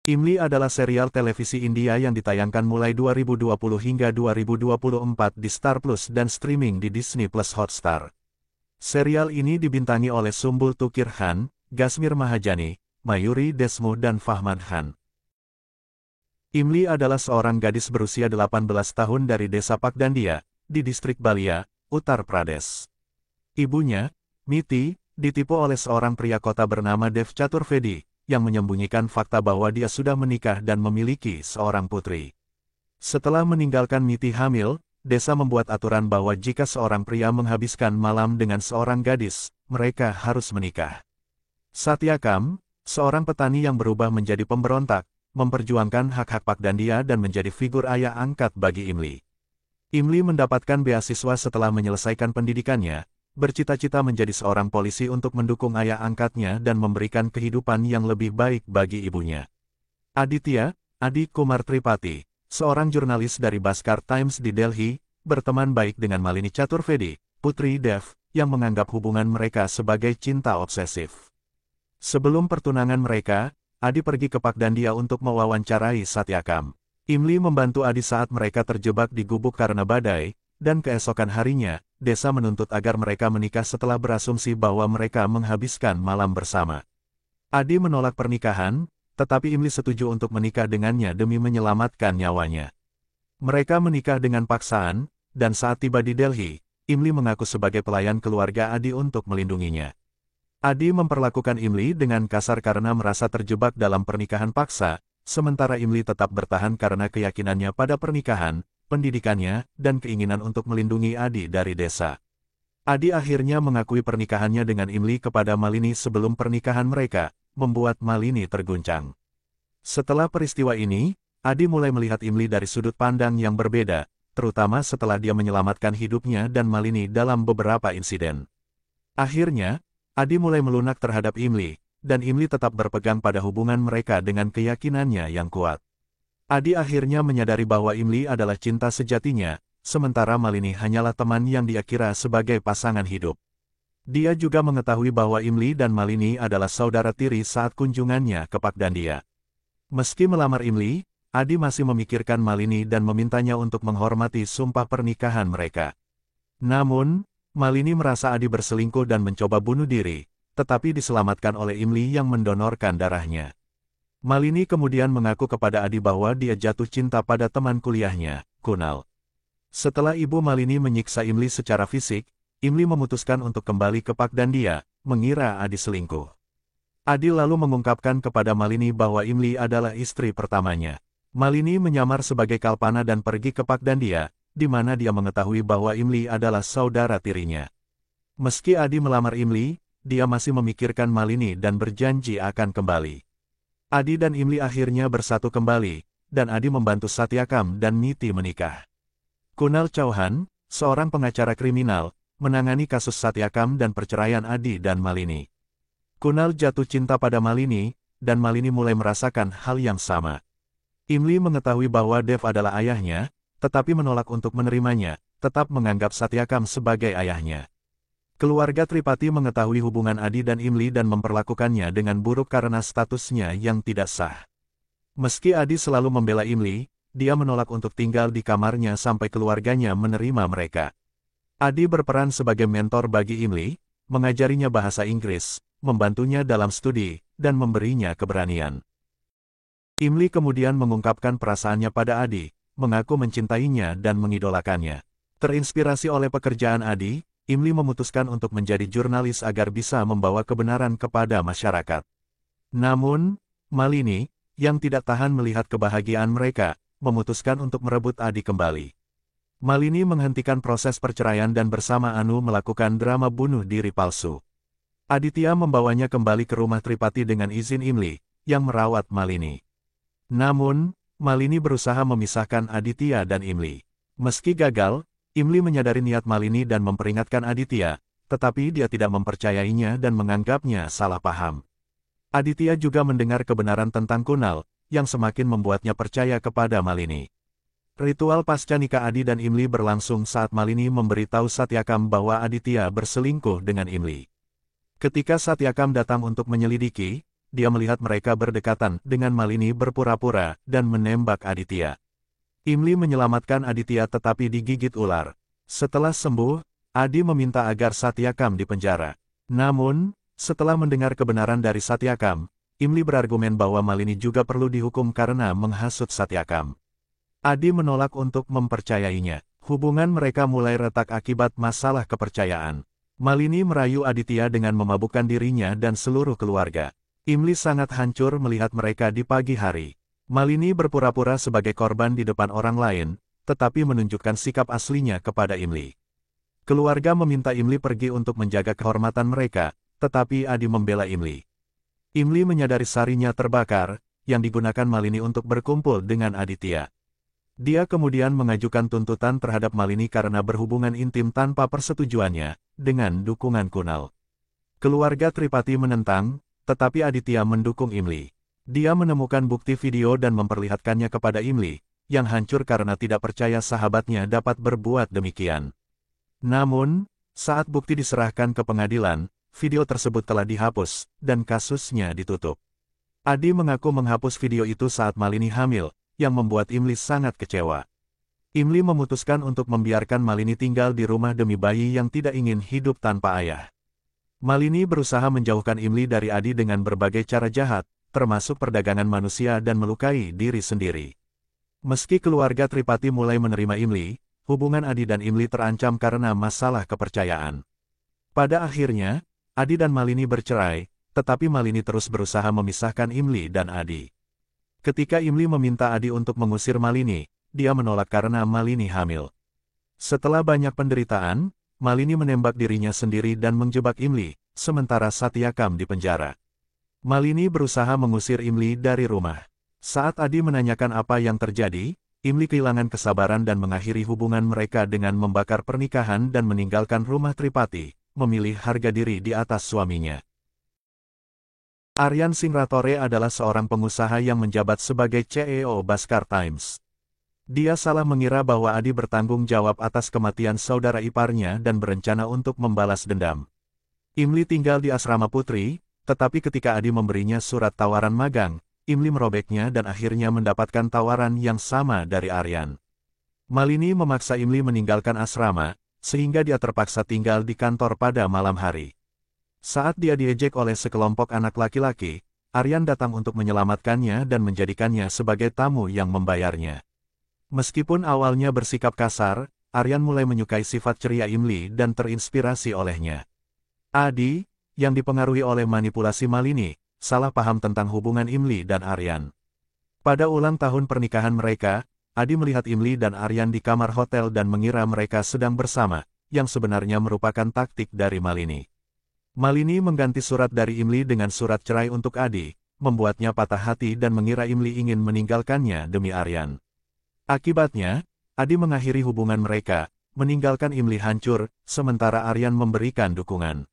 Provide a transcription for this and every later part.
Imli adalah serial televisi India yang ditayangkan mulai 2020 hingga 2024 di Star Plus dan streaming di Disney Plus Hotstar. Serial ini dibintangi oleh Sumbul Tukir Khan, Gasmir Mahajani, Mayuri Desmukh dan Fahman Khan. Imli adalah seorang gadis berusia 18 tahun dari desa Pakdandia, di distrik Balia, Uttar Pradesh. Ibunya, Miti, ditipu oleh seorang pria kota bernama Dev Chaturvedi, yang menyembunyikan fakta bahwa dia sudah menikah dan memiliki seorang putri. Setelah meninggalkan Miti hamil, desa membuat aturan bahwa jika seorang pria menghabiskan malam dengan seorang gadis, mereka harus menikah. Satyakam, seorang petani yang berubah menjadi pemberontak, memperjuangkan hak-hak Pakdandia dan menjadi figur ayah angkat bagi Imli. Imli mendapatkan beasiswa setelah menyelesaikan pendidikannya, bercita-cita menjadi seorang polisi untuk mendukung ayah angkatnya dan memberikan kehidupan yang lebih baik bagi ibunya. Aditya, adik Kumar Tripati, seorang jurnalis dari Bhaskar Times di Delhi, berteman baik dengan Malini Chaturvedi, putri Dev, yang menganggap hubungan mereka sebagai cinta obsesif. Sebelum pertunangan mereka, Adi pergi ke Pakdandia untuk mewawancarai Satyakam. Imli membantu Adi saat mereka terjebak di gubuk karena badai, dan keesokan harinya, desa menuntut agar mereka menikah setelah berasumsi bahwa mereka menghabiskan malam bersama. Adi menolak pernikahan, tetapi Imli setuju untuk menikah dengannya demi menyelamatkan nyawanya. Mereka menikah dengan paksaan, dan saat tiba di Delhi, Imli mengaku sebagai pelayan keluarga Adi untuk melindunginya. Adi memperlakukan Imli dengan kasar karena merasa terjebak dalam pernikahan paksa, sementara Imli tetap bertahan karena keyakinannya pada pernikahan, pendidikannya, dan keinginan untuk melindungi Adi dari desa. Adi akhirnya mengakui pernikahannya dengan Imli kepada Malini sebelum pernikahan mereka, membuat Malini terguncang. Setelah peristiwa ini, Adi mulai melihat Imli dari sudut pandang yang berbeda, terutama setelah dia menyelamatkan hidupnya dan Malini dalam beberapa insiden. Akhirnya, Adi mulai melunak terhadap Imli, dan Imli tetap berpegang pada hubungan mereka dengan keyakinannya yang kuat. Adi akhirnya menyadari bahwa Imli adalah cinta sejatinya, sementara Malini hanyalah teman yang dia kira sebagai pasangan hidup. Dia juga mengetahui bahwa Imli dan Malini adalah saudara tiri saat kunjungannya ke Pakdandia. Meski melamar Imli, Adi masih memikirkan Malini dan memintanya untuk menghormati sumpah pernikahan mereka. Namun, Malini merasa Adi berselingkuh dan mencoba bunuh diri, tetapi diselamatkan oleh Imli yang mendonorkan darahnya. Malini kemudian mengaku kepada Adi bahwa dia jatuh cinta pada teman kuliahnya, Kunal. Setelah ibu Malini menyiksa Imli secara fisik, Imli memutuskan untuk kembali ke Pakdandia, mengira Adi selingkuh. Adi lalu mengungkapkan kepada Malini bahwa Imli adalah istri pertamanya. Malini menyamar sebagai Kalpana dan pergi ke Pakdandia, di mana dia mengetahui bahwa Imli adalah saudara tirinya. Meski Adi melamar Imli, dia masih memikirkan Malini dan berjanji akan kembali. Adi dan Imli akhirnya bersatu kembali, dan Adi membantu Satyakam dan Miti menikah. Kunal Chauhan, seorang pengacara kriminal, menangani kasus Satyakam dan perceraian Adi dan Malini. Kunal jatuh cinta pada Malini, dan Malini mulai merasakan hal yang sama. Imli mengetahui bahwa Dev adalah ayahnya, tetapi menolak untuk menerimanya, tetap menganggap Satyakam sebagai ayahnya. Keluarga Tripati mengetahui hubungan Adi dan Imli dan memperlakukannya dengan buruk karena statusnya yang tidak sah. Meski Adi selalu membela Imli, dia menolak untuk tinggal di kamarnya sampai keluarganya menerima mereka. Adi berperan sebagai mentor bagi Imli, mengajarinya bahasa Inggris, membantunya dalam studi, dan memberinya keberanian. Imli kemudian mengungkapkan perasaannya pada Adi, mengaku mencintainya dan mengidolakannya. Terinspirasi oleh pekerjaan Adi, Imli memutuskan untuk menjadi jurnalis agar bisa membawa kebenaran kepada masyarakat. Namun, Malini, yang tidak tahan melihat kebahagiaan mereka, memutuskan untuk merebut Adi kembali. Malini menghentikan proses perceraian dan bersama Anu melakukan drama bunuh diri palsu. Aditya membawanya kembali ke rumah Tripati dengan izin Imli, yang merawat Malini. Namun, Malini berusaha memisahkan Aditya dan Imli. Meski gagal, Imli menyadari niat Malini dan memperingatkan Aditya, tetapi dia tidak mempercayainya dan menganggapnya salah paham. Aditya juga mendengar kebenaran tentang Kunal, yang semakin membuatnya percaya kepada Malini. Ritual pasca nikah Adi dan Imli berlangsung saat Malini memberitahu Satyakam bahwa Aditya berselingkuh dengan Imli. Ketika Satyakam datang untuk menyelidiki, dia melihat mereka berdekatan dengan Malini berpura-pura dan menembak Aditya. Imli menyelamatkan Aditya tetapi digigit ular. Setelah sembuh, Adi meminta agar Satyakam dipenjara. Namun, setelah mendengar kebenaran dari Satyakam, Imli berargumen bahwa Malini juga perlu dihukum karena menghasut Satyakam. Adi menolak untuk mempercayainya. Hubungan mereka mulai retak akibat masalah kepercayaan. Malini merayu Aditya dengan memabukkan dirinya dan seluruh keluarga. Imli sangat hancur melihat mereka di pagi hari. Malini berpura-pura sebagai korban di depan orang lain, tetapi menunjukkan sikap aslinya kepada Imli. Keluarga meminta Imli pergi untuk menjaga kehormatan mereka, tetapi Adi membela Imli. Imli menyadari sarinya terbakar, yang digunakan Malini untuk berkumpul dengan Aditya. Dia kemudian mengajukan tuntutan terhadap Malini karena berhubungan intim tanpa persetujuannya, dengan dukungan Kunal. Keluarga Tripati menentang, tetapi Aditya mendukung Imli. Dia menemukan bukti video dan memperlihatkannya kepada Imli, yang hancur karena tidak percaya sahabatnya dapat berbuat demikian. Namun, saat bukti diserahkan ke pengadilan, video tersebut telah dihapus, dan kasusnya ditutup. Adi mengaku menghapus video itu saat Malini hamil, yang membuat Imli sangat kecewa. Imli memutuskan untuk membiarkan Malini tinggal di rumah demi bayi yang tidak ingin hidup tanpa ayah. Malini berusaha menjauhkan Imli dari Adi dengan berbagai cara jahat, termasuk perdagangan manusia dan melukai diri sendiri. Meski keluarga Tripati mulai menerima Imli, hubungan Adi dan Imli terancam karena masalah kepercayaan. Pada akhirnya, Adi dan Malini bercerai, tetapi Malini terus berusaha memisahkan Imli dan Adi. Ketika Imli meminta Adi untuk mengusir Malini, dia menolak karena Malini hamil. Setelah banyak penderitaan, Malini menembak dirinya sendiri dan menjebak Imli, sementara Satyakam di penjara. Malini berusaha mengusir Imli dari rumah. Saat Adi menanyakan apa yang terjadi, Imli kehilangan kesabaran dan mengakhiri hubungan mereka dengan membakar pernikahan dan meninggalkan rumah Tripati, memilih harga diri di atas suaminya. Aryan Singratore adalah seorang pengusaha yang menjabat sebagai CEO Bhaskar Times. Dia salah mengira bahwa Adi bertanggung jawab atas kematian saudara iparnya dan berencana untuk membalas dendam. Imli tinggal di asrama putri, tetapi ketika Adi memberinya surat tawaran magang, Imli merobeknya dan akhirnya mendapatkan tawaran yang sama dari Aryan. Malini memaksa Imli meninggalkan asrama, sehingga dia terpaksa tinggal di kantor pada malam hari. Saat dia diejek oleh sekelompok anak laki-laki, Aryan datang untuk menyelamatkannya dan menjadikannya sebagai tamu yang membayarnya. Meskipun awalnya bersikap kasar, Aryan mulai menyukai sifat ceria Imli dan terinspirasi olehnya. Adi, yang dipengaruhi oleh manipulasi Malini, salah paham tentang hubungan Imli dan Aryan. Pada ulang tahun pernikahan mereka, Adi melihat Imli dan Aryan di kamar hotel dan mengira mereka sedang bersama, yang sebenarnya merupakan taktik dari Malini. Malini mengganti surat dari Imli dengan surat cerai untuk Adi, membuatnya patah hati dan mengira Imli ingin meninggalkannya demi Aryan. Akibatnya, Adi mengakhiri hubungan mereka, meninggalkan Imli hancur, sementara Aryan memberikan dukungan.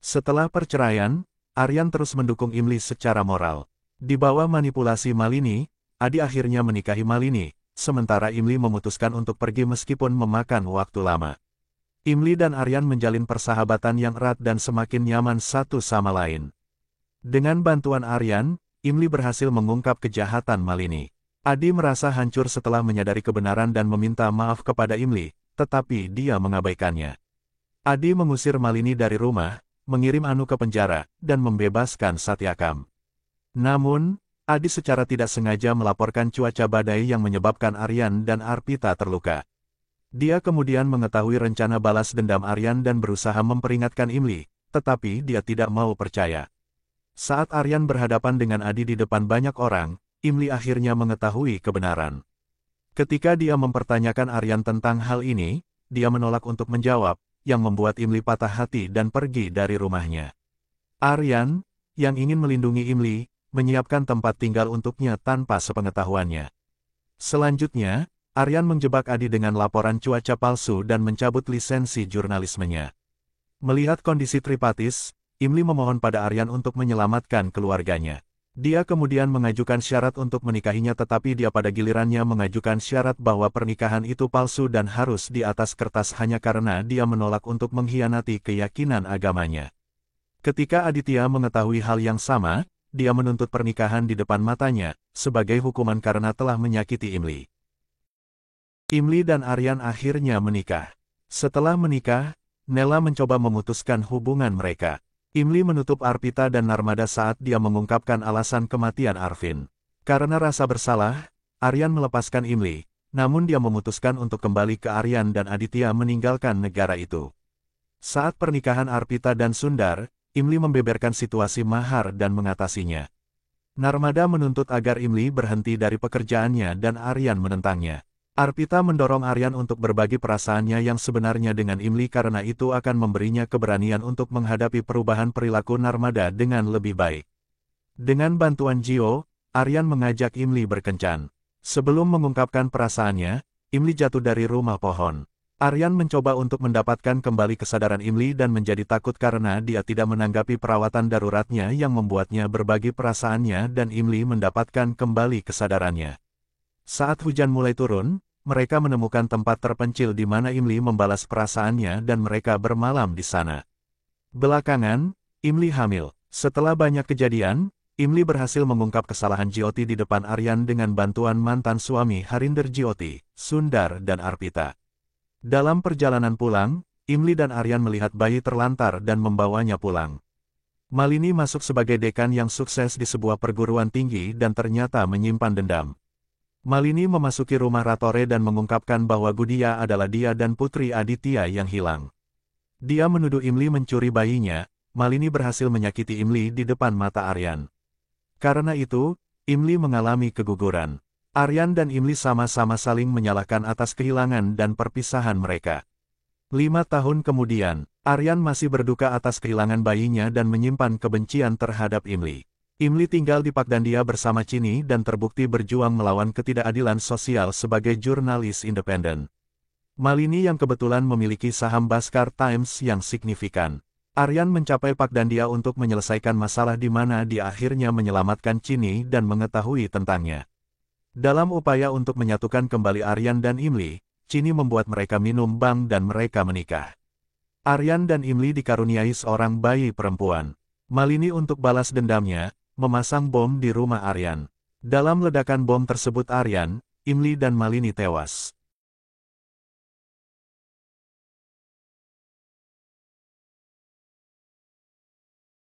Setelah perceraian, Aryan terus mendukung Imli secara moral. Di bawah manipulasi Malini, Adi akhirnya menikahi Malini, sementara Imli memutuskan untuk pergi meskipun memakan waktu lama. Imli dan Aryan menjalin persahabatan yang erat dan semakin nyaman satu sama lain. Dengan bantuan Aryan, Imli berhasil mengungkap kejahatan Malini. Adi merasa hancur setelah menyadari kebenaran dan meminta maaf kepada Imli, tetapi dia mengabaikannya. Adi mengusir Malini dari rumah, mengirim Anu ke penjara, dan membebaskan Satyakam. Namun, Adi secara tidak sengaja melaporkan cuaca badai yang menyebabkan Aryan dan Arpita terluka. Dia kemudian mengetahui rencana balas dendam Aryan dan berusaha memperingatkan Imli, tetapi dia tidak mau percaya. Saat Aryan berhadapan dengan Adi di depan banyak orang, Imli akhirnya mengetahui kebenaran. Ketika dia mempertanyakan Aryan tentang hal ini, dia menolak untuk menjawab, yang membuat Imli patah hati dan pergi dari rumahnya. Aryan, yang ingin melindungi Imli, menyiapkan tempat tinggal untuknya tanpa sepengetahuannya. Selanjutnya, Aryan menjebak Adi dengan laporan cuaca palsu dan mencabut lisensi jurnalismenya. Melihat kondisi Tripatis, Imli memohon pada Aryan untuk menyelamatkan keluarganya. Dia kemudian mengajukan syarat untuk menikahinya tetapi dia pada gilirannya mengajukan syarat bahwa pernikahan itu palsu dan harus di atas kertas hanya karena dia menolak untuk mengkhianati keyakinan agamanya. Ketika Aditya mengetahui hal yang sama, dia menuntut pernikahan di depan matanya, sebagai hukuman karena telah menyakiti Imli. Imli dan Aryan akhirnya menikah. Setelah menikah, Nela mencoba memutuskan hubungan mereka. Imli menutup Arpita dan Narmada saat dia mengungkapkan alasan kematian Arvin. Karena rasa bersalah, Aryan melepaskan Imli, namun dia memutuskan untuk kembali ke Aryan dan Aditya meninggalkan negara itu. Saat pernikahan Arpita dan Sundar, Imli membeberkan situasi mahar dan mengatasinya. Narmada menuntut agar Imli berhenti dari pekerjaannya dan Aryan menentangnya. Arpita mendorong Aryan untuk berbagi perasaannya yang sebenarnya dengan Imli karena itu akan memberinya keberanian untuk menghadapi perubahan perilaku Narmada dengan lebih baik. Dengan bantuan Gio, Aryan mengajak Imli berkencan. Sebelum mengungkapkan perasaannya, Imli jatuh dari rumah pohon. Aryan mencoba untuk mendapatkan kembali kesadaran Imli dan menjadi takut karena dia tidak menanggapi perawatan daruratnya yang membuatnya berbagi perasaannya dan Imli mendapatkan kembali kesadarannya. Saat hujan mulai turun, mereka menemukan tempat terpencil di mana Imli membalas perasaannya dan mereka bermalam di sana. Belakangan, Imli hamil. Setelah banyak kejadian, Imli berhasil mengungkap kesalahan Jyoti di depan Aryan dengan bantuan mantan suami Harinder Jyoti, Sundar dan Arpita. Dalam perjalanan pulang, Imli dan Aryan melihat bayi terlantar dan membawanya pulang. Malini masuk sebagai dekan yang sukses di sebuah perguruan tinggi dan ternyata menyimpan dendam. Malini memasuki rumah Ratore dan mengungkapkan bahwa Gudia adalah dia dan putri Aditya yang hilang. Dia menuduh Imli mencuri bayinya. Malini berhasil menyakiti Imli di depan mata Aryan. Karena itu, Imli mengalami keguguran. Aryan dan Imli sama-sama saling menyalahkan atas kehilangan dan perpisahan mereka. 5 tahun kemudian, Aryan masih berduka atas kehilangan bayinya dan menyimpan kebencian terhadap Imli. Imli tinggal di Pakdandia bersama Chini dan terbukti berjuang melawan ketidakadilan sosial sebagai jurnalis independen. Malini yang kebetulan memiliki saham Bhaskar Times yang signifikan. Aryan mencapai Pakdandia untuk menyelesaikan masalah di mana dia akhirnya menyelamatkan Chini dan mengetahui tentangnya. Dalam upaya untuk menyatukan kembali Aryan dan Imli, Chini membuat mereka minum bang dan mereka menikah. Aryan dan Imli dikaruniai seorang bayi perempuan. Malini untuk balas dendamnya, memasang bom di rumah Aryan. Dalam ledakan bom tersebut Aryan, Imli dan Malini tewas.